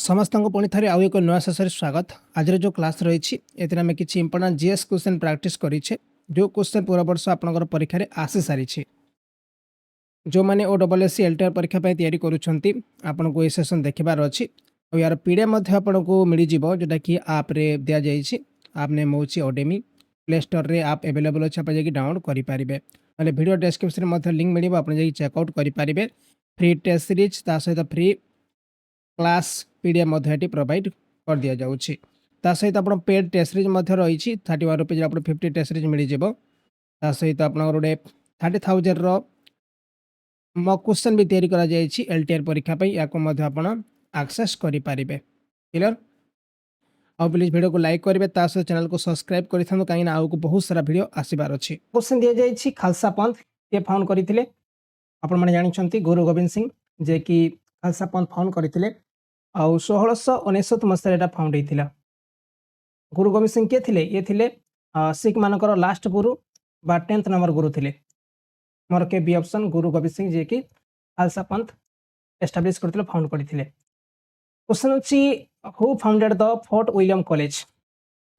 समस्त को पुणी थे आउ एक नया सेशन स्वागत। आज जो क्लास रही आम किसी इंपोर्टाट जीएस क्वेश्चन प्रैक्टिस करें जो क्वेश्चन पूरा वर्ष आपंकर परीक्षा रे आसी सारी जो मैंने OSSC LTR परीक्षा तैयारी करूँ ये सेशन देखार अच्छी और यार पीडीएफ आपको मिल जाव जोटा कि आप्रे दि जाइए। आप नेम हूँ ओडेमी प्ले स्टोर रे आप अवेलेबल अच्छे आप डाउनलोड करेंगे ना वीडियो डिस्क्रिप्शन में लिंक मिले आप चेकआउट करेंगे। फ्री टेस्ट सीरीज ता सहित फ्री क्लास पीडीएफ मध्य प्रोवाइड कर दि जाऊँगी। ता सहित आप पेड टेस्ट सीरीज रही 31 रुपीज आप 50 टेस्ट सीरीज मिल जाव। सहित आप गोटे 30,000 मॉक क्वेश्चन भी तैयारी करा जायछि एलटीआर परीक्षा पे या एक्सेस करेंगे। क्लियर आउ प्लीज वीडियो को लाइक करेंगे सहित चैनल को सब्सक्राइब कर कहीं आगे बहुत सारा वीडियो आसबार अच्छी। क्वेश्चन दि जाइए खालसा पंथ ये फाउंड करते आपने जानते गुरु गोविंद सिंह जे कि खालसा पंथ फाउंड करते आउ 1669 मसीह फाउंड होता। गुरु गोविंद सिंह किए थे ये थे सिख मानकर लास्ट गुरु बा 10th नंबर गुरु थे। मोर के बी ऑप्शन गुरु गोविंद सिंह जे कि खालसा पंथ एस्टाब्लिश करते फाउंड करते। क्वेश्चन अच्छी who founded the Fort William college.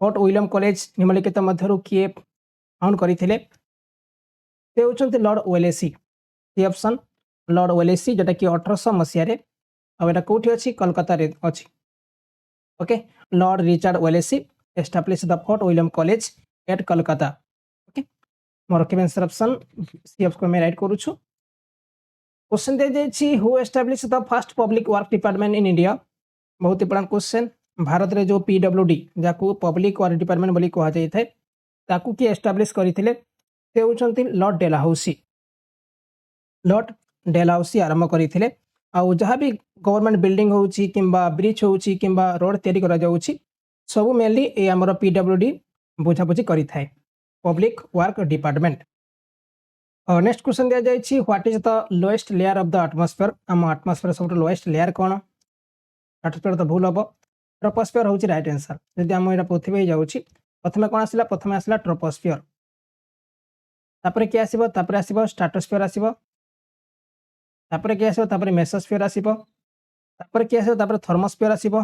Fort William college निम्नलिखित मध्य किए फाउंड करते होती लॉर्ड वेलेसी। ये ऑप्शन लॉर्ड वेलेसी जोटा कि 1800 मसीह आटा कौटी अच्छी कोलकाता अच्छी। Okay lord Richard Wellesley establish the Fort William College at Kolkata. Okay मोर रखिए आंसर ऑप्शन सी ऑप्शन में राइट करूछु। क्वेश्चन दे जाइए who establish the first public work department in India. बहुत इंपोर्टेंट क्वेश्चन। भारत रे जो PWD जाकू पब्लिक वर्क डिपार्टमेंट बोली कहा जाय थाए ताकू की एस्टाब्लिश करथिले से होचंती लॉर्ड डेलहाउसी। लॉर्ड डेलहाउसी आरंभ करथिले आउ जहाँ भी गवर्नमेंट बिल्डिंग होउची किंबा ब्रिज होउची किंबा रोड तैयारी करा जाउची सब मेनली ए हमर PWD बुझाबुझी करि थाए public work department. Next question दिया जाइए what is the lowest layer of the atmosphere. आम एटमॉस्फेयर सब लोएस्ट लेयर कौन एटमॉस्फेयर तो भूल हम ट्रोपोस्फियर हूँ राइट आंसर। जदि आम यहाँ पृथ्वी जाऊँगी प्रथम कौन आसला प्रथम आसला ट्रोपोस्फियर तापर किए आसो तापर आसो स्ट्राटोस्फियर आसो तापर किए आसो तापर मेसोस्फियर आसो तापर किए आसो तापर थर्मोस्फियर आसो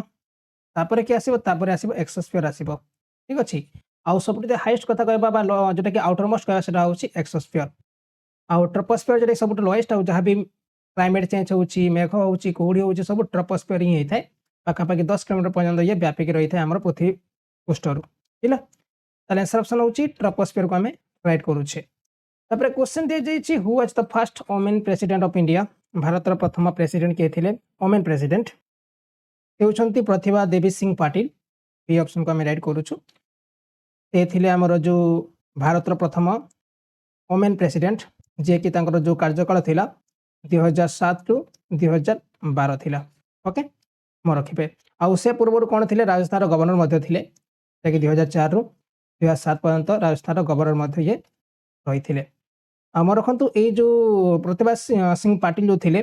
तापर किए आसो तापर आसो एक्सोस्फियर आसो। ठीक अच्छे आउ सब हाइस्ट कथा कहबा जोटा कि आउटर मोस्ट कहवा हूँ एक्सोस्फियर आउ ट्रोपोस्फियर जो सब लोएस्ट आउ जहाँ भी क्लाइमेट चेंज होची मेघ होची कुहुड़ी होची सब ट्रोपोस्फियर ही होता है। पाखापाखि 10 किलोमीटर पर्यंत ये व्यापिक रही है आम पृथ्वी पृष्ठर। ठीक है आंसर ऑप्शन होची ट्रोपोस्फियर को आम राइट करुचे। तापर क्वेश्चन दि जाइए who was the first women president of India. Bharat प्रथम प्रेसिडेंट किए थे वुमेन प्रेसिडेंट से होती प्रतिभा देवी सिंह पाटिल। ये ऑप्शन को आम राइट करुचु। से थे आमर जो भारत प्रथम वुमेन प्रेसिडेंट जे कि जो कार्यकाल थिला 2007 टू 2012 थिला। ओके मो रखिए आउ से पूर्व कौन थे राजस्थान गवर्नर मध्य थे कि 2004 रु 2007 पर्यंत राजस्थान गवर्नर ये रही थे। आम रखु ये जो प्रतिभा सिंह पाटिल जो थे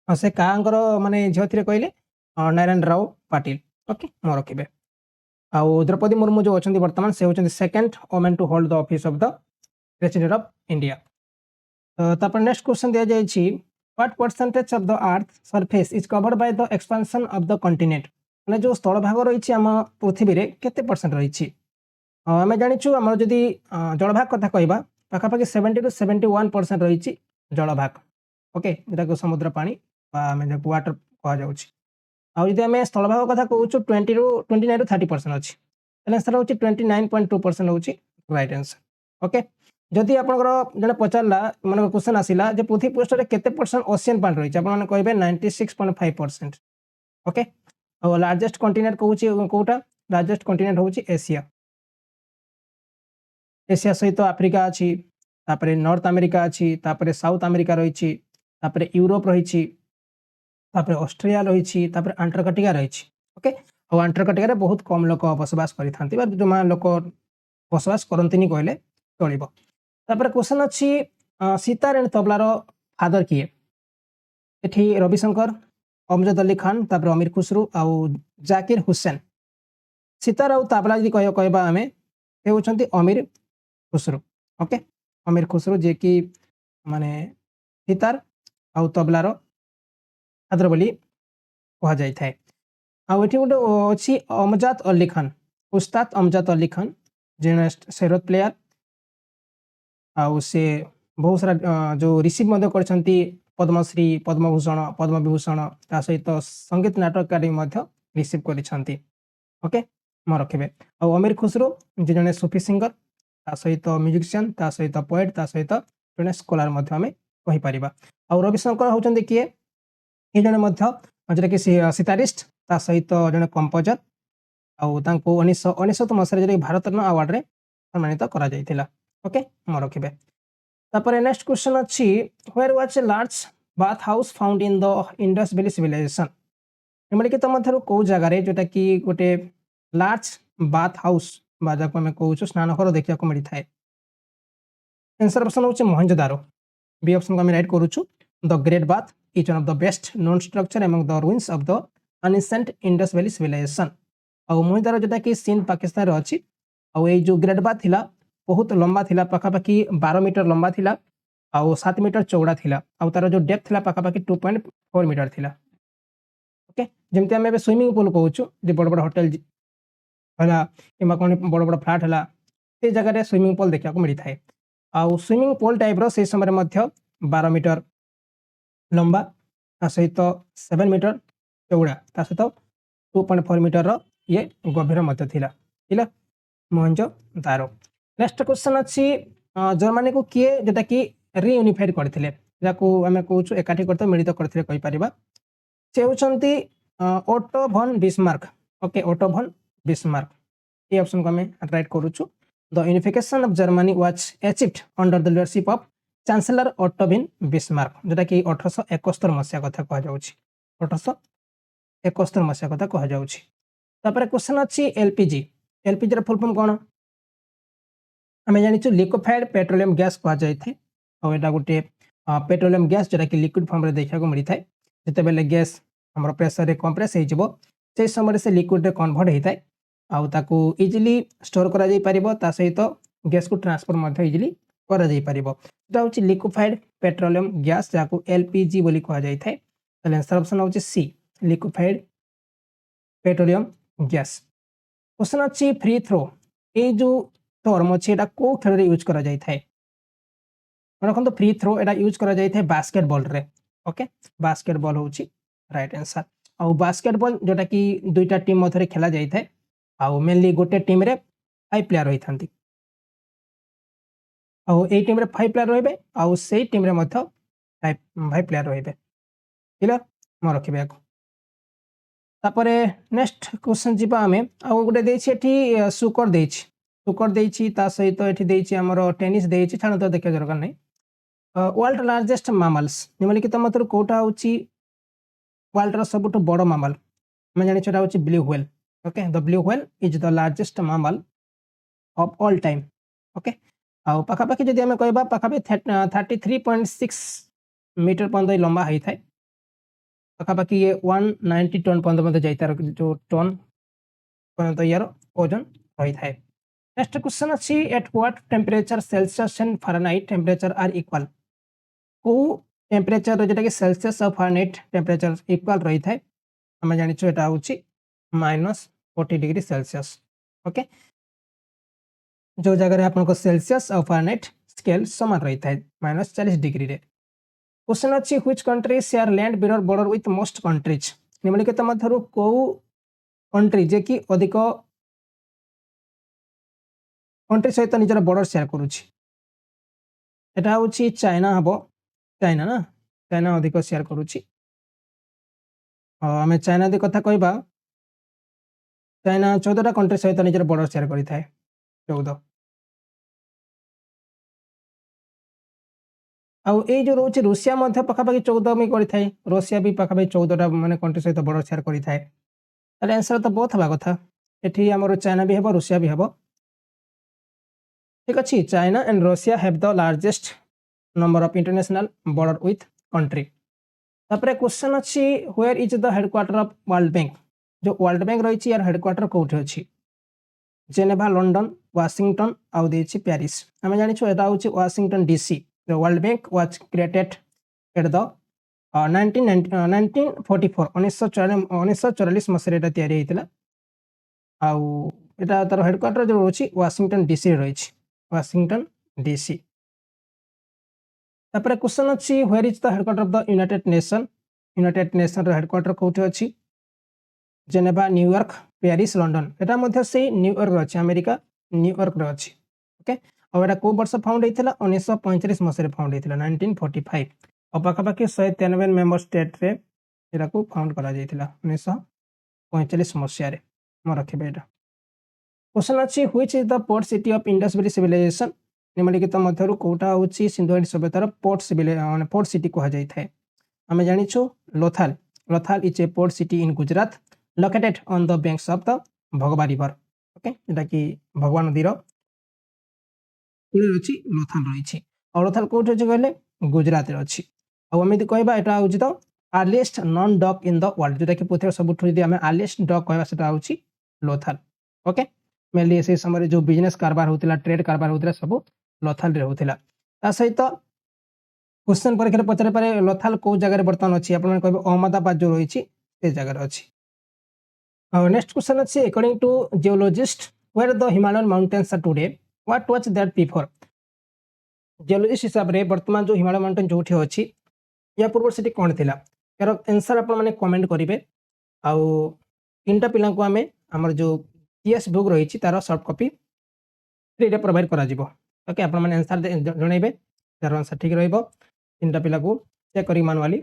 से कांकर माने झील थे कहले नारायण राव पाटिल। ओके मो रखिए आउ द्रौपदी मुर्मू जो अच्छा बर्तमान से होती second women to hold the office of the president of India. तापर नेक्स्ट क्वेश्चन दिया जाइए what percentage of the earth surface is covered by the expansion of the continent. मैंने जो स्थल भाग रही आम पृथ्वी रे केते परसेंट रही आम जाचु आम जदि जलभाग कथा कहवा पाखापाखि 70 to 71% रही जलभाग। ओके जो समुद्र पानी आम वाटर कह आदि आम स्थल भाग कथा कहूँ 29 to 30% अच्छी आंसर हूँ 29.2% हूँ राइट आंसर। ओके जदि आप जन पचारा मन क्वेश्चन आसला पृथ्वी पृष्ठ में केते परसेंट ओशियन पार्ट रही है कहे 96.5%। ओके और लार्जेस्ट कॉन्टिनेंट कहूँ कौटा लार्जेस्ट कॉन्टिनेंट हूँ एशिया। एशिया सहित आफ्रिका अच्छी तापर नॉर्थ अमेरिका अच्छी तापर साउथ अमेरिका रही तापर यूरोप रही तापर ऑस्ट्रेलिया रही तापर अंटार्कटिका रही। ओके और अंटार्कटिका बहुत कम लोक बसवास करते जो लोक बसवास करती कहले चलो। तापर क्वेश्चन अच्छी सीतार एंड तबलार फादर किए एठी रविशंकर अमजद अली खान तापर अमीर खुसरू आउ जाकिर हुसैन। सीतार आउ तबला जी कहवा आम से होती अमीर खुसरू। ओके अमीर खुसरू जे कि माने सीतार आउ तबलार फादर बोली କୁହାଯାଇଥାଏ। ଆଉ ଏଠି ଗୋଟେ ଅଛି ଅମଜାଦ ଅଲ୍ଲୀ ଖାନ୍, ଉସ୍ତାଦ ଅମଜାଦ ଅଲ୍ଲୀ ଖାନ୍ ଜଣେ ସୈରତ ପ୍ଲେୟାର। ଆଉ ସେ ବହୁତ ସାରା ଯେଉଁ ରିସିଭ୍ ମଧ୍ୟ କରିଛନ୍ତି ପଦ୍ମଶ୍ରୀ, ପଦ୍ମଭୂଷଣ, ପଦ୍ମବିଭୂଷଣ, ତା ସହିତ ସଙ୍ଗୀତ ନାଟକ ଏକାଡେମୀ ମଧ୍ୟ ରିସିଭ୍ କରିଛନ୍ତି। ଓକେ, ମନେ ରଖିବେ। ଆଉ ଅମୀର ଖୁସରୋ ଯେ ଜଣେ ସୁଫି ସିଙ୍ଗର, ତା ସହିତ ମ୍ୟୁଜିସିଆନ୍, ତା ସହିତ ପୋଏଟ୍, ତା ସହିତ ଜଣେ ସ୍କଲାର ମଧ୍ୟ ଆମେ କହିପାରିବା। ଆଉ ରବିଶଙ୍କର ହେଉଛନ୍ତି କିଏ? ଏ ଜଣେ ମଧ୍ୟ ଯେଉଁଟାକି ସିତାରିଷ୍ଟ, ତା ସହିତ ଜଣେ କମ୍ପୋଜର। ଆଉ ତାଙ୍କୁ 1969 ମସିହାରେ ଯେଉଁଟାକି ଭାରତରତ୍ନ ଆୱାର୍ଡ଼ରେ ସମ୍ମାନିତ କରାଯାଇଥିଲା। ଓକେ, ମନେ ରଖିବେ। ତାପରେ ନେକ୍ସଟ କ୍ୱେଶ୍ଚନ୍ ଅଛି, where was A large bath house ଫାଉଣ୍ଡ in the Indus valley civilisation? ନିମ୍ନଲିଖିତ ମଧ୍ୟରୁ କେଉଁ ଜାଗାରେ ଯେଉଁଟାକି ଗୋଟେ ଲାର୍ଜ ବାଥ୍ ହାଉସ୍ ବା ଯାହାକୁ ଆମେ କହୁଛୁ ସ୍ନାନଘର ଦେଖିବାକୁ ମିଳିଥାଏ? ଆନ୍ସର ଅପସନ୍ ହେଉଛି ମହେଞ୍ଜୋଦାରୋ। बी ऑप्शन को आम राइट करूँ। The great bath is one of the best known structure among the ruins of the ancient Indus valley civilisation. आउ मोहिदारो जोटा कि सिंध पाकिस्तान अच्छी। आउ ये जो ग्रेट बाथ थिला बहुत लंबा थिला, पाखापाखि 12 मीटर लंबा थिला, आउ 7 मीटर चौड़ा थिला, आउ तार जो डेप्थ थिला पाखापाखि 2.4 मीटर थिला। ओके, जमती आम स्विमिंग पूल कहूँ जे बड़ बड़ होटेल है कि बड़ बड़ फ्लाट है से जगह स्विमिंग पूल देखा मिलता है। आउ स्विमिंग पूल टाइप से समय 12 मीटर लंबा, ता सहित 7 मीटर चौड़ा, ता सहित 2.4 मीटर ये गभीर मध्य थिला मोहनजोदारो। नेक्स्ट क्वेश्चन अच्छी, जर्मनी को किए जोटा कि रियूनिफाइड करथिले, जाको आमे कहूछु एकाठी करते मिलित करथिले कहि परिबा। से होचंती Otto von Bismarck. Okay, Otto von Bismarck. ये ऑप्शन को आमे राइट करूछु। The unification of Germany was achieved under the leadership of chancellor Otto von Bismarck, जोटा कि 1871 मसीहा कथा कहा जाउछि। 1871 मसीहा कथा कहा जाउछि। तापर क्वेश्चन अछि एलपीजी। एलपीजी ର ଫୁଲ୍ ଫର୍ମ कोन? आमे जानिछु लिक्विफाइड पेट्रोलियम गैस कहा जाय थे। और एटा गोटे पेट्रोलियम गैस जोटा कि लिक्विड फॉर्म रे देखा को मिली थाए। जते बेले गैस हमर प्रेशर रे कंप्रेस हे जिवो, से समय से लिक्विड रे कन्वर्ट हे थाए। आउ ताकू इजीली स्टोर करा जाय परिबो, ता सहित गैस को ट्रांसफर मध्ये इजीली करा जाय परिबो। एटा होछि लिक्विफाइड पेट्रोलियम गैस जाकू एलपीजी बोली कहा जाय थाए। ताले आंसर ऑप्शन होछि C, liquefied petroleum gas. Question अछि फ्री थ्रो। ए जो टर्म अछि एटा को खेल रे यूज करा जाय थाए? रखन तो फ्री थ्रो एटा यूज करा जाय थाए बास्केटबॉल रे। ओके, बास्केटबॉल होछि राइट आंसर। आउ बास्केटबॉल जोटा कि दुईटा टीम मधरे खेला जाय थाए। आउ मेनली गोटे टीम रे 5 प्लेयर होई थांती। आउ ए टीम रे 5 प्लेयर रहबे, आउ सेई टीम रे मध्य 5 प्लेयर रहबे। क्लियर, म रखिबे याको। तापरे नेक्स्ट क्वेश्चन जीवा आमे। आउ गोटे देछि एठी सुकर देछि, सुकर देछि, ता सहित एठी देछि हमरो टेनिस देछि, छाण तो देखा दरकार नै। वर्ल्ड लार्जेस्ट मैमल्स निम्नलिखित मधुर कोटा होछि वर्ल्ड रो सबटु बड़ मैमल? हम जानि छटा होछि blue whale. Okay, the blue whale is the largest mammal of all time. Okay, आउ पाखापाखि जदि आमे कहबा पाखापाखि 33.6 मीटर पर्यंत लंबा हेइ थाए। पाखापाखि ये 190 टन पर्यंत मध्य जाय तार जो टन पर्यंत यार ओजन रही थाए। नेक्स्ट क्वेश्चन अछि at what temperature Celsius and Fahrenheit temperature are equal? को टेम्परेचर जेटा कि सेल्सियस और फारेनहाइट टेम्परेचर इक्वल रही थाए? हम जानि छु एटा होछि -40 डिग्री सेल्सियस। ओके, जो जगह आपको सेल्सियस और फारेनहाइट स्केल समान रही थाए -40 डिग्री रे। क्वेश्चन अछि which country share land border with most countries? निम्नलिखित मध्यरु को कंट्री जे कि अधिक कंट्री सहित निजर बॉर्डर शेयर करूछि? एटा होछि चाइना हबो। चाइना ना, चाइना अधिक शेयर करूछि। आमे चाइना दे कथा कहबा, चाइना 14 टा कंट्री सहित निजर बॉर्डर शेयर करि थाए। 14। आउ ए जो रोचे रूसिया मध्य पाखापाखि 14 में करि थाए। रूसिया भी पाखापाखि 14 टा माने कंट्री सहित बॉर्डर शेयर करि थाए। ताले आंसर तो बहुत हबा कथा। एठी हमर चाइना भी हबो, रूसिया भी हबो। ठीक अछि, China and Russia have the largest number of international border with country. तापरे क्वेश्चन अछि where is the headquarter of World Bank? जो वर्ल्ड बैंक रही यार हेडक्वार्टर कोठी अछि? जेनेवा, लंडन, वाशिंगटन आउ देछि पेरिस। हम जानि छु एटा होछि Washington DC. The world bank was created at the 1944 1944 ମସିହାରେ ଏଇଟା ତିଆରି ହେଇଥିଲା। ଆଉ ଏଇଟା ତାର ହେଡକ୍ୱାର୍ଟର ଯୋଉ ରହୁଛି ୱାଶିଂଟନ ଡିସି ରହିଛି, ୱାଶିଂଟନ ଡିସି। ତାପରେ କ୍ୱେଶ୍ଚନ ଅଛି where is the headquarter of the united nation? United ନେସନର ହେଡକ୍ୱାର୍ଟର କୋଉଠି ଅଛି? Geneva, New York, Paris, London. ଏଟା ମଧ୍ୟ ସେଇ ନ୍ୟୁୟର୍କରେ ଅଛି, ଆମେରିକା ନ୍ୟୁୟର୍କରେ ଅଛି। ଓକେ, ଆଉ ଏଟା କୋଉ ବର୍ଷ ଫାଉଣ୍ଡ ହେଇଥିଲା? 1945 ମସିହାରେ ଫାଉଣ୍ଡ ହେଇଥିଲା, 1945। ଆଉ ପାଖାପାଖି 193 ମେମ୍ବର ଷ୍ଟେଟରେ ଏଟାକୁ ଫାଉଣ୍ଡ କରାଯାଇଥିଲା 1945 ମସିହାରେ। ମନେ ରଖିବେ ଏଟା। କ୍ୱେଶ୍ଚନ ଅଛି which is the port city of Indus valley civilisation? ନିମ୍ନଲିଖିତ ମଧ୍ୟରୁ କୋଉଟା ହେଉଛି ସିନ୍ଧୁ ଘାଟି ସଭ୍ୟତାର ପୋର୍ଟ ସିଟି କୁହାଯାଇଥାଏ? ଆମେ ଜାଣିଛୁ Lothal. Lothal is a port city in Gujarat located on the banks of the ଭଗବା river. Okay, ଏଟା କି ଭଗବା ନଦୀର କୂଳରେ ଅଛି, ଲୋଥାଲ ରହିଛି। ଆଉ ଲୋଥାଲ କୋଉଠି ଅଛି କହିଲେ? ଗୁଜରାତରେ ଅଛି। ଆଉ ଆମେ ଯଦି କହିବା ଏଟା ହେଉଛି ତ earliest known dock in the world, ଯୋଉଟା କି ପୃଥିବୀର ସବୁଠୁ ଯଦି ଆମେ ଆର୍ଲିଏଷ୍ଟ ଡକ୍ କହିବା ସେଟା ହେଉଛି ଲୋଥାଲ। ଓକେ, ମେନଲି ସେଇ ସମୟରେ ଯୋଉ ବିଜନେସ କାରବାର ହଉଥିଲା, ଟ୍ରେଡ କାରବାର ହଉଥିଲା, ସବୁ ଲୋଥାଲରେ ହଉଥିଲା। ତା ସହିତ କ୍ୱେଶ୍ଚନ ପରୀକ୍ଷାରେ ପଚାରି ପାରେ ଲୋଥାଲ କୋଉ ଜାଗାରେ ବର୍ତ୍ତମାନ ଅଛି? ଆପଣମାନେ କହିବେ ଅହମ୍ମଦାବାଦ ଯୋଉ ରହିଛି ସେ ଜାଗାରେ ଅଛି। ନେକ୍ସଟ କ୍ୱେଶ୍ଚନ ଅଛି according to geologist where the Himalayan mountains are today what was that before? Geologist ହିସାବରେ ବର୍ତ୍ତମାନ ଯୋଉ ହିମାଳୟ ମାଉଣ୍ଟେନ ଯୋଉଠି ଅଛି ୟା ପୂର୍ବରୁ ସେଠି କ'ଣ ଥିଲା? ଏହାର ଆନ୍ସର ଆପଣମାନେ କମେଣ୍ଟ କରିବେ। ଆଉ ତିନିଟା ପିଲାଙ୍କୁ ଆମେ ଆମର ଯୋଉ PS ବୁକ୍ ରହିଛି ତାର ସଫ୍ଟ କପି ଫ୍ରିରେ ପ୍ରୋଭାଇଡ କରାଯିବ। ଓକେ, ଆପଣମାନେ ଆନ୍ସର ଜଣାଇବେ, ଯାହାର ଆନ୍ସର ଠିକ ରହିବ ତିନିଟା ପିଲାକୁ ଚେକ୍ କରି ମାନୁଆଲି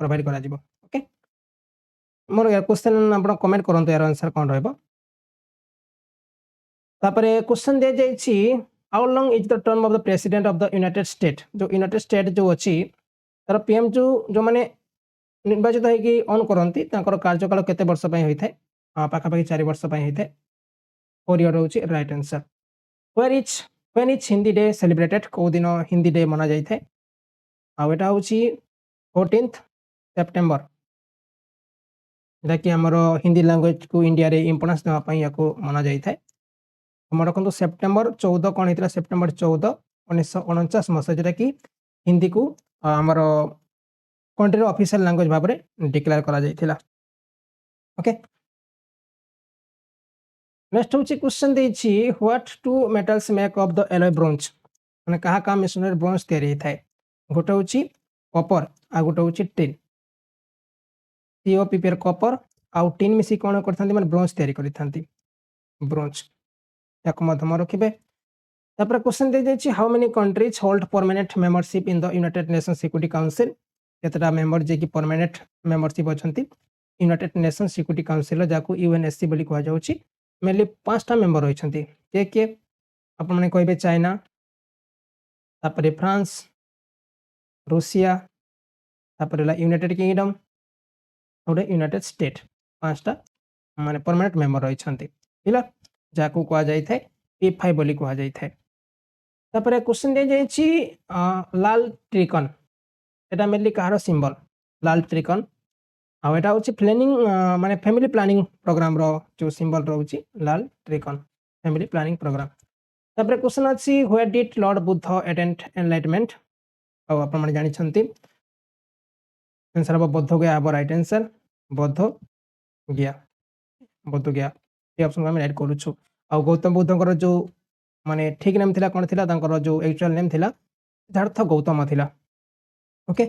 ପ୍ରୋଭାଇଡ କରାଯିବ। ଓକେ, ମୋର କ୍ୱେଶ୍ଚନ ଆପଣ କମେଣ୍ଟ କରନ୍ତୁ ଏହାର ଆନ୍ସର କ'ଣ ରହିବ। ତାପରେ କ୍ୱେଶ୍ଚନ ଦିଆଯାଇଛି how long is the term of the president of the united state? ଯୋଉ ୟୁନାଇଟେଡ୍ ଷ୍ଟେଟ୍ ଯୋଉ ଅଛି ତାର PM ଯୋଉମାନେ ନିର୍ବାଚିତ ହେଇକି ଅନ୍ କରନ୍ତି ତାଙ୍କର କାର୍ଯ୍ୟକାଳ କେତେ ବର୍ଷ ପାଇଁ ହୋଇଥାଏ? ପାଖାପାଖି 4 ବର୍ଷ ପାଇଁ ହେଇଥାଏ। 4 ଇୟର ରହୁଛି right answer. when is Hindi day celebrated? କୋଉ ଦିନ ହିନ୍ଦୀ ଡେ ମନା ଯାଇଥାଏ? ଆଉ ଏଟା ହେଉଛି 14th ସେପ୍ଟେମ୍ବର, ଯାହାକି ଆମର ହିନ୍ଦୀ ଲାଙ୍ଗୁଏଜକୁ ଇଣ୍ଡିଆରେ ଇମ୍ପୋର୍ଟାନ୍ସ ଦେବା ପାଇଁ ୟାକୁ ମନା ଯାଇଥାଏ। ମନେ ରଖନ୍ତୁ ସେପ୍ଟେମ୍ବର 14 କ'ଣ ହେଇଥିଲା? ସେପ୍ଟେମ୍ବର 14 1949 ମସିହା, ଯେଉଁଟାକି ହିନ୍ଦୀକୁ ଆମର କଣ୍ଟ୍ରିର ଅଫିସିଆଲ ଲାଙ୍ଗୁଏଜ ଭାବରେ ଡିକ୍ଲେୟାର କରାଯାଇଥିଲା। ଓକେ, ନେକ୍ସଟ ହେଉଛି କ୍ୱେଶ୍ଚନ ଦେଇଛି what two metals make of the alloy bronze? ମାନେ କାହା କାହା ମିଶ୍ରଣରେ ବ୍ରୋଞ୍ଜ ତିଆରି ହେଇଥାଏ? ଗୋଟେ ହେଉଛି କପର ଆଉ ଗୋଟେ ହେଉଛି ଟିନ୍। COP କପର ଆଉ ଟିନ୍ ମିଶି କ'ଣ କରିଥାନ୍ତି? ମାନେ ବ୍ରୋଞ୍ଜ ତିଆରି କରିଥାନ୍ତି, ବ୍ରୋଞ୍ଜ। ୟାକୁ ମଧ୍ୟ ମନେ ରଖିବେ। ତାପରେ କ୍ୱେଶ୍ଚନ ଦିଆଯାଇଛି how many countries hold permanent membership in the united nation security council? କେତେଟା ମେମ୍ବର ଯିଏକି ପରମାନେଣ୍ଟ ମେମ୍ବରସିପ୍ ଅଛନ୍ତି ୟୁନାଇଟେଡ୍ ନେସନ୍ ସିକ୍ୟୁରିଟି କାଉନସିଲ୍, ଯାହାକୁ UNSC ବୋଲି କୁହାଯାଉଛି। ମେନଲି 5ଟା ମେମ୍ବର ରହିଛନ୍ତି। କିଏ କିଏ? ଆପଣମାନେ କହିବେ ଚାଇନା, ତାପରେ ଫ୍ରାନ୍ସ, ରୁଷିଆ, ତାପରେ ହେଲା ୟୁନାଇଟେଡ୍ କିଙ୍ଗଡମ୍, ଗୋଟେ ୟୁନାଇଟେଡ୍ ଷ୍ଟେଟ୍। 5ଟା ମାନେ ପରମାନେଣ୍ଟ ମେମ୍ବର ରହିଛନ୍ତି, ହେଲା, ଯାହାକୁ କୁହାଯାଇଥାଏ P5 ବୋଲି କୁହାଯାଇଥାଏ। ତାପରେ କ୍ୱେଶ୍ଚନ ଦିଆଯାଇଛି ଲାଲ ଟ୍ରିକନ, এটা ମେନଲି କାହାର ସିମ୍ବଲ? ଲାଲ ଟ୍ରିକନ। ଆଉ ଏଟା ହେଉଛି ମାନେ ଫ୍ୟାମିଲି ପ୍ଲାନିଂ ପ୍ରୋଗ୍ରାମର ଯୋଉ ସିମ୍ବଲ ରହୁଛି ଲାଲ ଟ୍ରିକନ, ଫ୍ୟାମିଲି ପ୍ଲାନିଂ ପ୍ରୋଗ୍ରାମ। ତାପରେ କ୍ୱେଶ୍ଚନ ଅଛି where did lord Buddha attend enlightenment? ଆଉ ଆପଣମାନେ ଜାଣିଛନ୍ତି ଆନ୍ସର ହେବ ବୋଧ ଗୟା ହେବ ରାଇଟ୍ ଆନ୍ସର। ବୋଧ ଗୟା, ବୋଧ ଗୟା এই ଅପସନକୁ ଆମେ ରାଇଟ୍ କରୁଛୁ। ଆଉ ଗୌତମ ବୁଦ୍ଧଙ୍କର ଯୋଉ ମାନେ ଠିକ ନେମ୍ ଥିଲା କ'ଣ ଥିଲା? ତାଙ୍କର ଯୋଉ ଆକ୍ଚୁଆଲ ନେମ୍ ଥିଲା ସିଦ୍ଧାର୍ଥ ଗୌତମ ଥିଲା। ଓକେ,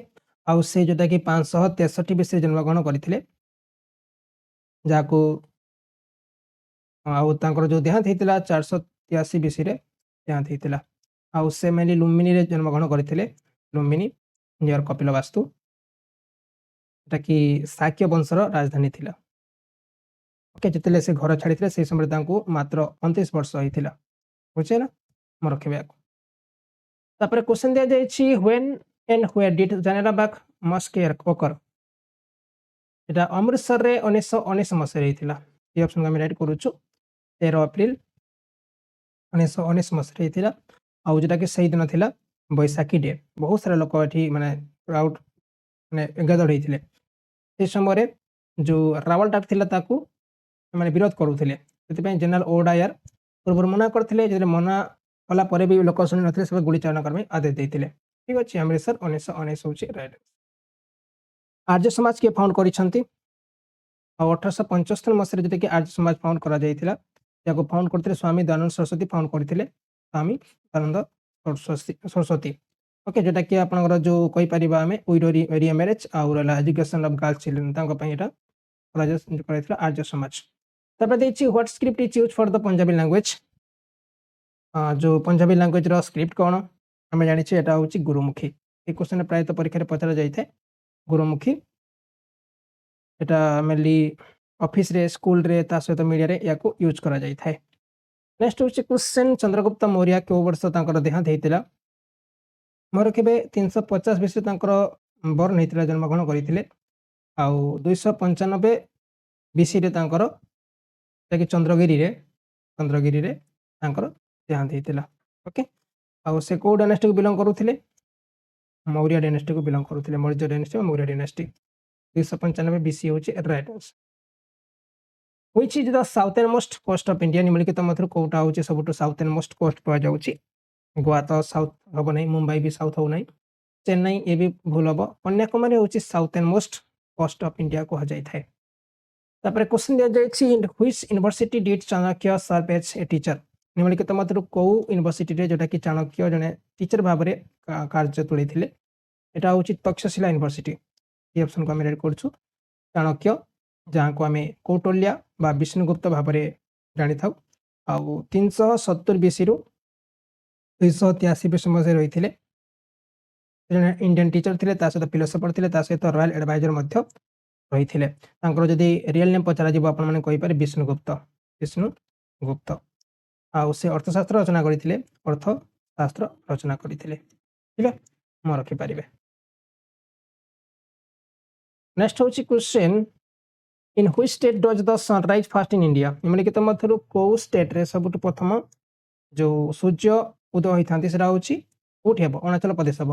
ଆଉ ସେ ଯୋଉଟାକି 563 BC ଜନ୍ମଗ୍ରହଣ କରିଥିଲେ, ଯାହାକୁ ଆଉ ତାଙ୍କର ଯୋଉ ଦେହାନ୍ତ ହେଇଥିଲା 483 BCରେ ଦେହାନ୍ତ ହେଇଥିଲା। ଆଉ ସେ ମେନଲି ଲୁମ୍ବିନୀରେ ଜନ୍ମଗ୍ରହଣ କରିଥିଲେ, ଲୁମ୍ବିନୀ ନିୟର କପିଳବାସ୍ତୁ, ଏଟାକି ଶାକ୍ୟ ବଂଶର ରାଜଧାନୀ ଥିଲା। ଓକେ, ଯେତେବେଳେ ସେ ଘର ଛାଡ଼ିଥିଲେ ସେଇ ସମୟରେ ତାଙ୍କୁ ମାତ୍ର 29 ବର୍ଷ ହେଇଥିଲା। ବୁଝିଲେ ନା, ମନେ ରଖିବେ ୟାକୁ। ତାପରେ କ୍ୱେଶ୍ଚନ ଦିଆଯାଇଛି when and where did Janera Bagh Mosque occur? এটা ଅମୃତସରରେ 1919 ମସିହାରେ ହେଇଥିଲା। এই ଅପସନକୁ ଆମେ ରାଇଟ୍ କରୁଛୁ। 13 ଏପ୍ରିଲ 1919 ମସିହାରେ ହେଇଥିଲା। ଆଉ ଯୋଉଟାକି ସେଇଦିନ ଥିଲା ବୈଶାଖୀ ଡେ। ବହୁତ ସାରା ଲୋକ ଏଠି ମାନେ କ୍ରାଉଡ ମାନେ ଗେଦର୍ଡ ହେଇଥିଲେ। ସେ ସମୟରେ ଯୋଉ ରାୱଲ ଟାଟ ଥିଲା ତାକୁ ମାନେ ବିରୋଧ କରୁଥିଲେ, ସେଥିପାଇଁ ଜେନେରାଲ ଓଡାୟାର ପୂର୍ବରୁ ମନା କରିଥିଲେ। ଯେତେବେଳେ ମନା କଲା ପରେ ବି ଲୋକ ଶୁଣି ନଥିଲେ, ସେ ଗୁଳି ଚାଳନା କରିବା ପାଇଁ ଆଦେଶ ଦେଇଥିଲେ। ଠିକ ଅଛି, ଅମୃତସର 1919 ହେଉଛି ରାଇଟ୍। आर्य समाज किए फाउंड करिसेंती और 1875 मसीह जोटा कि आर्य समाज फाउंड करा जाइथिला याको फाउंड करथिले स्वामी दयानंद सरस्वती फाउंड करथिले स्वामी दयानंद सरस्वती ओके जोटा कि आपनकर जो कहि परिबा हमें उइडोरी एरिया मैरिज और एजुकेशन ऑफ गर्ल्स चिल्ड्रन तांको पई एटा कराइथिला आर्य समाज तापर देछि what script is used for the Punjabi language जो पंजाबी लैंग्वेज रो स्क्रिप्ट कोन हमें जानि छी एटा होछि गुरुमुखी ए क्वेश्चन प्राय तो परीक्षा रे पचरा जाइथे गुरुमुखी एटा मेनली ऑफिस रे स्कूल रे ता सहित मीडिया रे याको यूज करा जाइଥାଏ नेक्स्ट होछि क्वेश्चन चंद्रगुप्त मौर्य के वर्ष तांकर देहांत हेतिला मोर केबे 350 बीसी तांकर बर्न हेतिला जन्म ग्रहण करिथिले आ 295 बीसी रे तांकर ताकि चंद्रगिरी रे तांकर देहांत हेतिला ओके आ से को डायनेस्टी को बिलोंग करूथिले मौर्य डायनेस्टी को बिलोंग करूथिले Maurya dynasty Maurya dynasty 295 BC होछि right answer which is the southernmost coast of India निम्नलिखित मध्य कोटा होछि सबटो साउथर्न मोस्ट कोस्ट पा जाउछि गोवा तो साउथ हबो नै मुंबई भी साउथ हो नै चेन्नई ए भी भूल हबो कन्याकुमारी होछि southernmost coast of India को जाय थाए तापर क्वेश्चन दिया जायछि which university did Chanakya serve as a teacher निम्नलिखित मध्य को यूनिवर्सिटी रे जोटा कि चाणक्य जने टीचर भाबरे कार्य तुलिथिले एटा होछि तक्षशिला यूनिवर्सिटी ये ऑप्शन को हम रेड करछु चाणक्य जहाँ को आम कौटल्या बा विष्णुगुप्त भाव में जानी था आ 370 बीसी रु 283 बीसी मसीह रही जड़े इंडियन टीचर थे सहित फिलोसफर थे सहित रॉयल एडवाइजर रही थे जदि रियल नेम पचरा आपने विष्णुगुप्त आउ से अर्थशास्त्र रचना करते अर्थशास्त्र रचना करते ठीक है मैं रखिपारे नेक्स्ट हूँ question in which state does the sunrise fast in India निम्नलिखित मध्य को स्टेट रे सबुठ प्रथम जो सूर्य उदय होता है हूँ कौटी हम अरुणाचल प्रदेश हम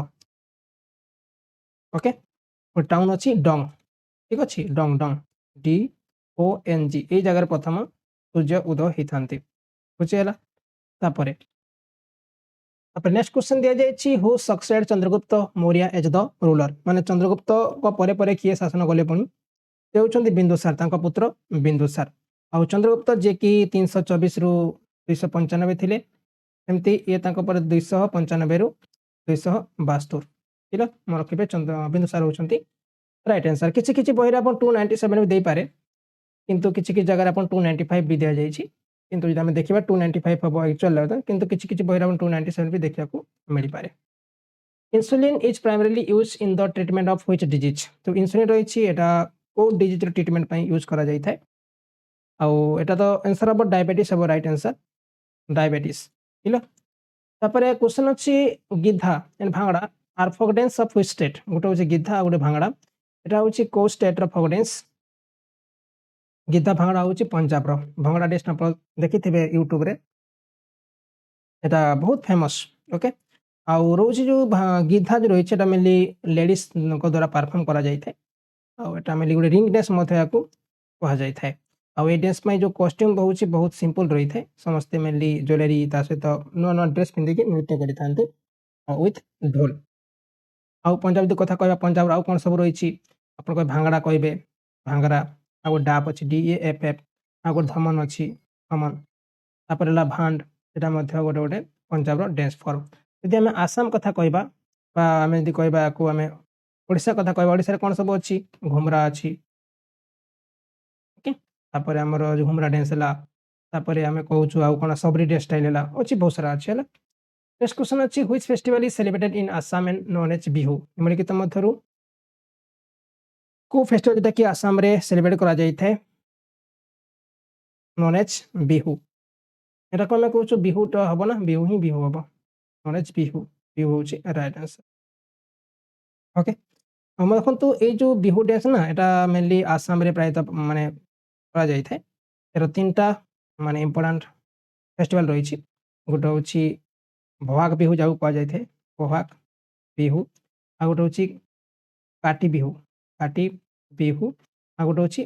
ओके टाउन अच्छी डंग ठीक अच्छे डंग डंग DONG ये जगार प्रथम सूर्य उदय होता बुझीगला नेक्स्ट क्वेश्चन दि जाए who succeeded Chandragupta Maurya as the ruler माने चंद्रगुप्त परे किए शासन कले पुणी से होती बिंदुसार पुत्र बिंदुसार आ चंद्रगुप्त जे कि 324 रु 295 थे एमती ये 295 रु 272 ठीक है मैं रखिए बिंदुसार होती राइट आंसर किसी किसी बही आप 297 भी दे पारे किंतु किसी जगह आप 295 भी दि जाइए किंतु जब देखा 295 हम एक्चुअल किंतु किसी किसी बही 297 भी देखा मिल पारे insulin is primarily use in the treatment of which disease तो इंसुलिन रही को डिजीज ट्रीटमेंट यूज करा जाय थाए आउ एटा तो आंसर हम डायबिटीज हम राइट आंसर डायबिटीज ठीक है तापर क्वेश्चन अच्छी Giddha and Bhangra are folk dance of which state गोटे हूँ गिद्धा गोटे भांगड़ा एटा हूँ को स्टेट रो फोक डांस गिद्धा भांगड़ा हूँ पंजाब रो भांगड़ा डांस आप देखि यूट्यूब रे एटा बहुत फेमस ओके आउ रोज जो गिद्धा जो रही है मेनली लेडीज द्वारा परफॉर्म करा जाय थाए आटा मेनली गोटे रिंग डांस कहुई थाए आउ ये डांस जो कॉस्ट्यूम बहुत बहुत सिंपल रही है समस्ते मेनली ज्वेलरी सहित नुआ नुआ ड्रेस पिंधिकी नृत्य करते विथ ढोल आउ पंजाब कथा कह पंजाब आउ कौन सब रही आप भांगड़ा कहे भांगड़ा आ डाप अच्छी DAFF आ गो धमन अच्छी धमन तापर भांड से गोटे गोटे पंजाब डांस फॉर्म यदि आम आसाम कथा कहवा कहवा को आम ओडिशा कथा कहवा ओडिशा कौन सब अच्छी घुमरा अच्छी ओके तापर आमर घुमरा डांस है तापर आम कहूँ आउ कौन सबरी ड्रेस स्टाइल है अच्छी बहुत सारा अच्छी है नेक्स्ट क्वेश्चन अच्छी which festival is celebrated in Assam and known as Bihu निम्नलिखित मध्य को फेस्टिवल जोटा कि आसाम रे सेलिब्रेट करा जाय थाए नोन एज बिहू एटा को आम कहूँ बिहू तो हम ना बिहू ही बिहू हम नोन एज बिहू बिहू हूँ राइट आंसर ओके हम देखो ये जो बिहू डांस ना यहाँ मेनली आसाम रे प्रायत माने करा जाय थाए यार 3टा माने इम्पोर्टेंट फेस्टिवल रही गोटे हूँ बहाग बिहू जाऊ कह जाय थाए बहाग बिहू आ गोटे हूँ काटी बिहू आ गोटे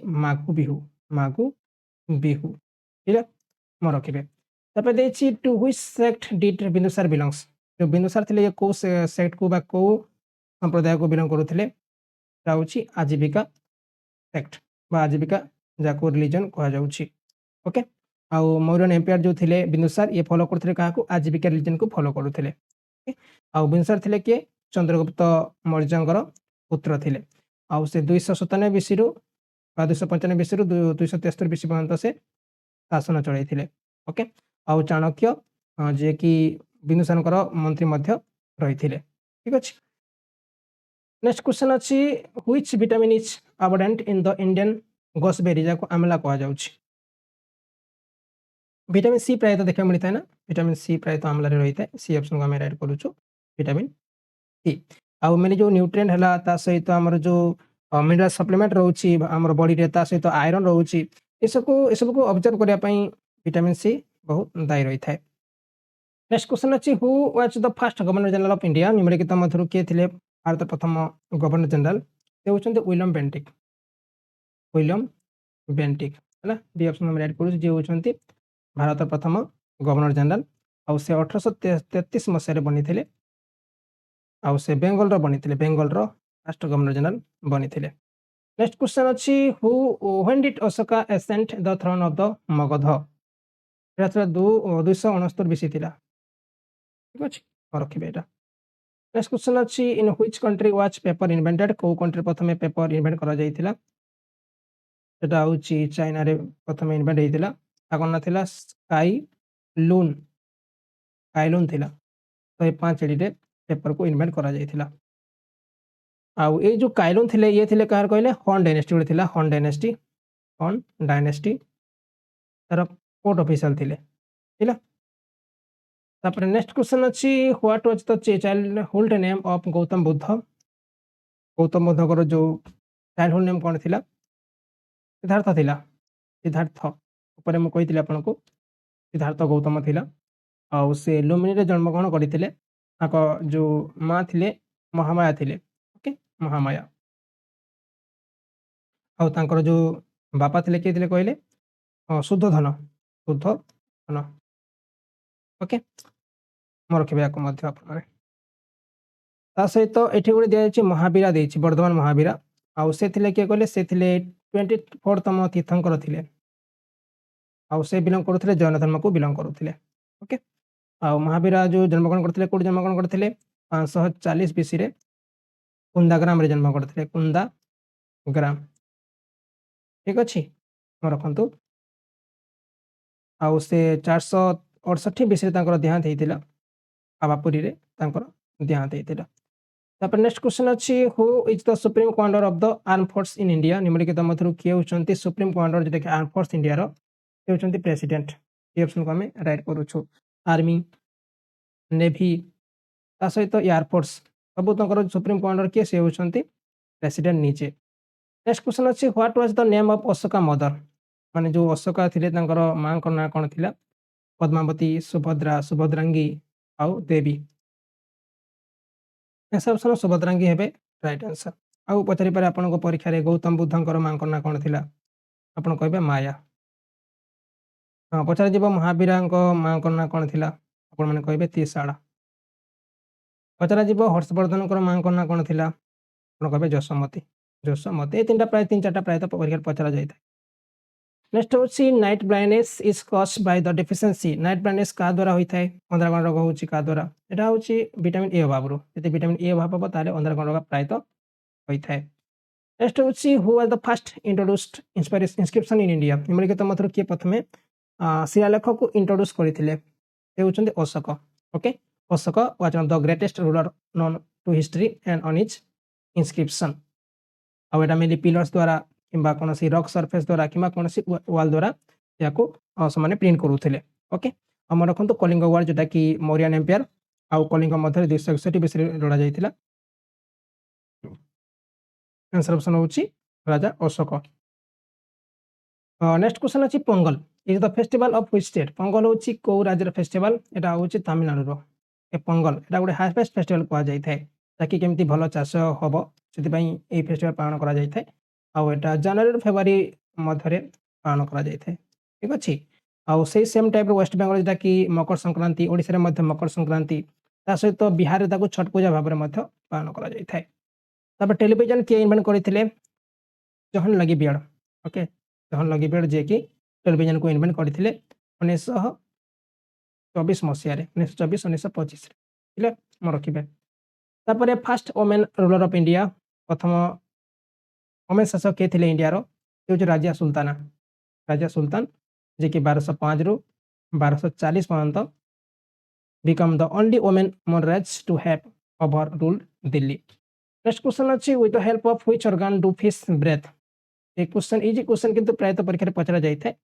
हूँ माघु बिहू ठीक है मैं रखिए तापर देखिए to which sect did Bindusara belongs जो बिंदुसार थे ये कौ सेक्ट को बा कौ संप्रदाय को बिलोंग करुले এটা হচ্ছে आजीविका सेक्ट बा आजीविका जाको रिलीजन कहा जाउछि। ओके आउ मौर्यन एम्पायर जो थिले बिंदुसार ये फॉलो करथिले काहाकू आजीविका रिलीजन को फॉलो करुथिले। ओके आउ बिंदुसार थिले के चंद्रगुप्त मौर्यंकर पुत्र थिले आउ से 297 बीसी रु 295 बीसी रु 273 बीसी पर्यंत से शासन चलैथिले। ओके आउ चाणक्य जे कि बिंदुसारकर मंत्री मध्य रहिथिले। ठीक अछि। नेक्स्ट क्वेश्चन अछि which vitamin is abundant in the Indian gooseberry जाको आमला कहा जाउछि। विटामिन सी प्राय तो देखा मिलता है ना विटामिन सी प्राय तो आमला रे रहिता है सी ऑप्शन को हम राइट करूछु विटामिन सी आउ मैंने जो न्यूट्रिएंट हला ता सहित हमर जो मिनरल सप्लीमेंट रहउछि हमर बॉडी रे ता सहित आयरन रहउछि ए सब को ऑब्जर्व करिया पई विटामिन सी बहुत दायी रहिता है। नेक्स्ट क्वेश्चन अछि who was the first governor general of India निम्नलिखित मध्यरु के थिले भारत प्रथम गवर्नर जनरल से होचंते विलियम बेंटिक। विलियम बेंटिक है डी ऑप्शन हम राइट करू जे होचंते भारत प्रथम गवर्नर जनरल आउ से 1833 मसीह बनी थे आउ से बेंगल बनी थे बेंगल फर्स्ट गवर्नर जनरल बनी थे। नेक्स्ट क्वेश्चन अच्छी who when did Ashoka ascent the throne of the Magadha 269 BC थिला। ठीक अछि रखिबे एटा। नेक्स्ट क्वेश्चन अच्छी in which country was paper invented को कंट्री प्रथमे पेपर इन्वेंट करा जायतिला एटा होची चाइना रे प्रथमे इन्वेंट हेतिला ताको ना थिला स्काईलून काइलून थिला तो ये 5 एडी रे पेपर को इन्वेंट करा जायतिला आउ ए जो काइलून थिले ये थिले कहर कहले हॉन डायनेस्टी रे थिला हॉन डायनेस्टी तार कोर्ट ऑफिशियल थिले थिला। तापर नेक्स्ट क्वेश्चन अछि what was the child hold name of Gautam Buddha को जो चाइल्ड होल्ड नेम कोन थिला सिद्धार्थ थिला सिद्धार्थ ऊपर मु कहिथिले आपन को सिद्धार्थ गौतम थिला आउ से लुम्बिनी रे जन्म ग्रहण करथिले ताको जो मां थिले महामाया थिले। ओके महामाया आउ तांकर जो बापा थिले के थिले कहले शुद्धोधन ओके मोर रखिबे को मध्य आपन माने ता सहित एठी गुडी दिया जायछि महावीरा देछि वर्धमान महावीरा आउ से थिले के कहले से थिले 24 तम तीर्थंकर थिले आउ से बिलोंग करुथिले जैन धर्म को बिलोंग करुथिले। ओके आउ महावीरा जो जन्मग्रहण करथिले कोड जन्मग्रहण करथिले 540 बीसी रे कुंदाग्राम रे जन्म करथिले कुंदाग्राम। ठीक अछि मोर रखंतु आउ से 468 बीसी रे तांकर देहांत हेतिला आबापुरी रे तांकर देहांत हेतिला। तापर नेक्स्ट क्वेश्चन अछि who is the supreme commander of the arm force in India निम्नलिखित मध्यरु के होचंती सुप्रीम कमांडर जेटा कि आर्म फोर्स इंडिया रो के होचंती प्रेसिडेंट ए ऑप्शन को हमें राइट करूछु आर्मी नेवी ता सहित एयर फोर्स सब तंकर सुप्रीम कमांडर के से होचंती प्रेसिडेंट नीचे। नेक्स्ट क्वेश्चन अछि what was the name of Ashoka mother माने जो अशोका थिले तांकर मां को ना कोन थिला पद्मावती सुभद्रा सुभद्रांगी आउ देवी ऐसा ऑप्शन सुभद्रांगी हेबे राइट आंसर आउ पचारि पारे आपन को परीक्षा रे गौतम बुद्धंकर मां को ना कोन थिला आपन कहबे माया हां पचारि जीव महावीरा को मां को ना कोन थिला आपन माने कहबे तीसाळा पचारि जीव हर्षवर्धन को मां को ना कोन थिला आपन कहबे जसमती ए तीनटा प्राय 3-4टा प्राय तो परीक्षा पचरा जायता। नेक्स्ट होची night blindness is caused by the deficiency night blindness का द्वारा होइथाय अंधारकण रोग होची का द्वारा एटा होची विटामिन ए अभाव रो यदि विटामिन ए अभाव हो ताले अंधारकण रोग प्राय तो होइथाय। नेक्स्ट होची who was the first introduced inscription in India निम्नलिखित मध्यरु के प्रथमे शिलालेख को इंट्रोड्यूस करथिले ए होचंती Ashoka. Okay Ashoka was one of the greatest ruler known to history and on his inscription आ एटा मेनली पिलर्स द्वारा किंबा कोनोसी रॉक सरफेस द्वारा किंबा कोनोसी वॉल द्वारा याको समान प्रिंट करूथिले। ओके हम रखंतु कलिंग वार जेटा कि मौर्यन एम्पायर आउ कलिंग मध्य 261 बीसी लड़ा जायतिला आंसर ऑप्शन होची राजा अशोक। नेक्स्ट क्वेश्चन अछि Pongal is the festival of which state Pongal होची को राज्य रो फेस्टिवल एटा होची तमिलनाडु रो ए पोंगल एटा गुडे हार्वेस्ट फेस्टिवल को जाय थाए ताकि केमती भलो चाष होबो सेति पई ए फेस्टिवल पालन करा जाय थाए आउ एटा जनवरी फेब्रुआरी मध्य पालन करा जाय थाए। ठीक अछि आउ से सेम टाइप रो वेस्ट बेंगल जेटा कि मकर संक्रांति ओडिसा रे मध्य मकर संक्रांति ता सहित बिहार रे ताको छठ पूजा भाबरे मध्य पालन करा जाय थाए। तापर टेलीविजन किए इन्वेंट करथिले जॉन लगी बियर्ड ओके जॉन लगी बियर्ड जे कि टेलीविजन को इन्वेंट करथिले 1924 मसीह 1924 1925 ठीक मन रखिए तापर fast women ruler of India प्रथम वोमेन शासक किए थे इंडिया रो राजिया सुल्तान जे कि 1205 रु 1240 पर्यंत become the only woman monarch to have overruled Delhi. Next question अच्छी with the help of which organ do fish breathe? एक क्वेश्चन इजी क्वेश्चन किंतु प्रायतः परीक्षा रे पचरा जाई थाए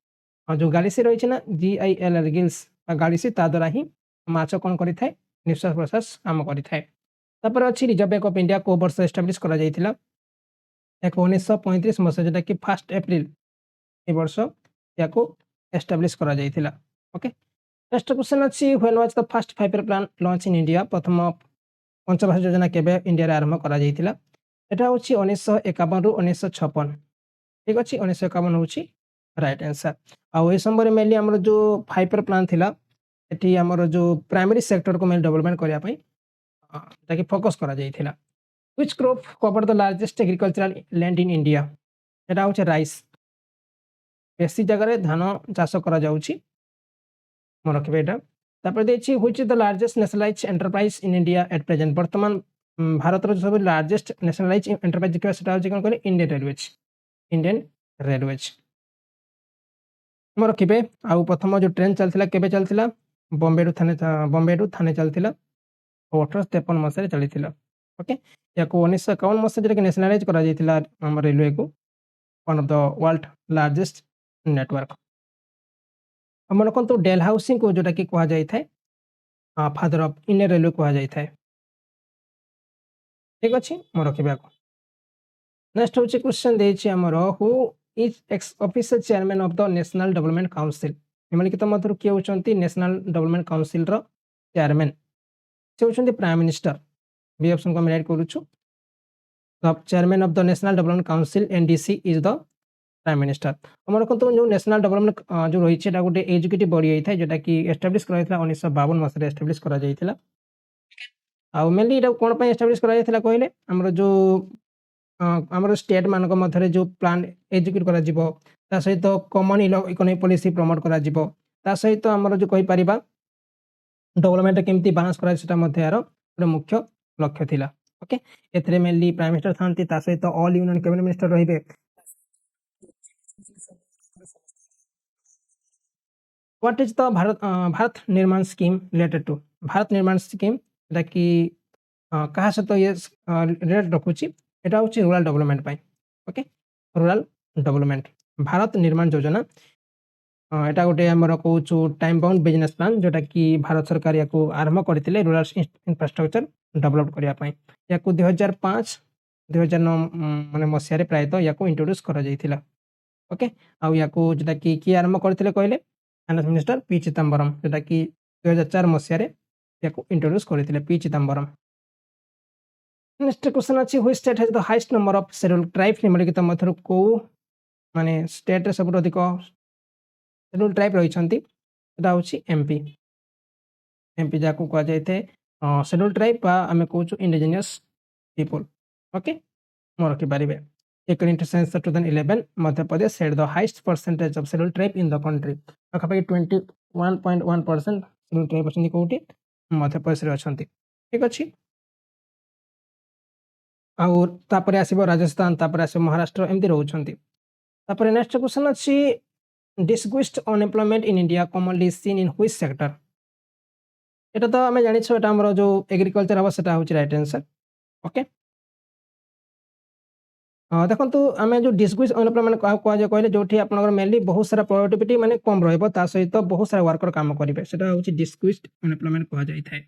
और जो गालिसी रही ना GIL गिल्स गालिसी ता द्वारा ही माछ कोन करि थाए निश्वास प्रश्वास काम करि थाए तापर अछि रिजर्व बैंक ऑफ इंडिया को वर्ष एस्टैब्लिश करा जाइथिला 1935 मसीहा जेटा कि 1 अप्रैल ए वर्ष याको एस्टैब्लिश करा जाइथिला ओके नेक्स्ट क्वेश्चन अच्छी when was the first 5 plan launch in India प्रथम पंचवार्षिक योजना केबे इंडिया रे आरंभ करा जाइथिला एटा होची 1951 रु 1956 ठीक अछि 1951 होची राइट आंसर आ ओइ समय मेनली हमर जो 5 प्लान थिला एठी हमर जो प्राइमरी सेक्टर को मेन डेवलपमेंट करिया पई ताकि फोकस करा जाइथिला which crop cover the largest agricultural land in India एटा होची राइस बेसी जगह रे धान चाष करा जाउची मन रखिबे एटा तापर देछि which is the largest nationalized enterprise in India at present वर्तमान भारत रो सब लार्जेस्ट नेशनलाइज्ड एंटरप्राइज देखा सेटा होची कोन कहले इंडियन रेलवेज मन रखिबे आ प्रथम जो ट्रेन चलथिला केबे चलथिला बॉम्बे टू थाने चलथिला 1853 मसीह चलथिला ओके याको 1951 मसीह जे नेशनलाइज करा जाइथिला हम रेलवे को one of the world largest network मन को डेल हाउसिंग को जोटा कि कहा जाए फादर ऑफ इंडियन रेलवे कहा जाए ठीक अच्छे मन रखा नेक्स्ट हूँ क्वेश्चन देमर who is ex official chairman of the national development council निम्नलिखित मध्य किए होती नेशनल डेवलपमेंट काउंसिल चेयरमैन से होती प्राइम मिनिस्टर बी ऑप्शन को ऐड करूँ chairman of the national development council NDC is the prime minister आम देखो जो नेशनल डेवलपमेंट जो रही है गोटे एजुकेटिव बॉडी होता है जोटा कि एस्टाब्लिश कराई 1952 मसीह एस्टाब्लिश करा जाइथिला आ मेनली एटा कोन पे एस्टाब्लिश करा जाइथिला कहले हमर जो हमर स्टेट मानक मध्यरे जो प्लान एजुकेट करा जिवो ता सहित कॉमन इकोनॉमिक पॉलिसी प्रमोट करा जिवो ता सहित हमर जो कहि परिबा डेवलपमेंट केमती बैलेंस करा सेटा मध्य यार गोटे मुख्य लक्ष्य थिला ओके एथरे मेनली प्राइम मिनिस्टर थांती ता सहित ऑल यूनियन कैबिनेट मिनिस्टर रहिबे व्हाट इज द भारत निर्माण स्कीम रिलेटेड टू भारत निर्माण स्कीम कि कहा सहित ये रिलेटेड रखुची एटा होची रूरल डेवलपमेंट पाई ओके रूरल डेवलपमेंट भारत निर्माण योजना एटा गोटे हमर कहूँ टाइम बाउंड बिजनेस प्लान जोटा कि भारत सरकार या आरंभ करते रूरल इंफ्रास्ट्रक्चर डेवलप करने या 2005-2009 माने मसीह प्रायतः या इंट्रोड्यूस करा जाइथिला ओके आउ या जोटा कि किए आरंभ करते कहले फाइनेंस मिनिस्टर पी चिदम्बरम जोटा कि 2004 मसीह या इंट्रोड्यूस करते पी चिदम्बरम नेक्स्ट क्वेश्चन अच्छी which state has the highest number of scheduled tribe निम्नलिखित मध्य को माने स्टेट रे सबुठ अधिक शेड्यूल्ड ट्राइब रही हूँ एमपी जहाँ कह जाए शेड्यूल्ड ट्राइब आम कहूँ इंडिजिनियस पीपल ओके मन रखिपारे according to census 2011 Madhya Pradesh had the highest percentage of scheduled tribe in the country पाखापाखि 21.1% scheduled tribe अच्छी कौटी मध्य प्रदेश अच्छा ठीक अच्छे आउे आसो राजस्थान आसो महाराष्ट्र एमती रोचे नेक्स्ट क्वेश्चन अच्छी disguised unemployment in India commonly seen in which sector एटा तो आम जानी छो जो एग्रीकल्चर हम सेटा होची राइट आंसर ओके देखो आम जो डिसग्विस्ड अनएम्प्लॉयमेंट कह कहले जो मेनली बहुत सारा प्रोडक्टिविटी माने कम रहिबो ता सहित बहुत सारा वर्कर काम करेंगे सेटा होची डिसग्विस्ड अनएम्प्लॉयमेंट कह जाय थाए।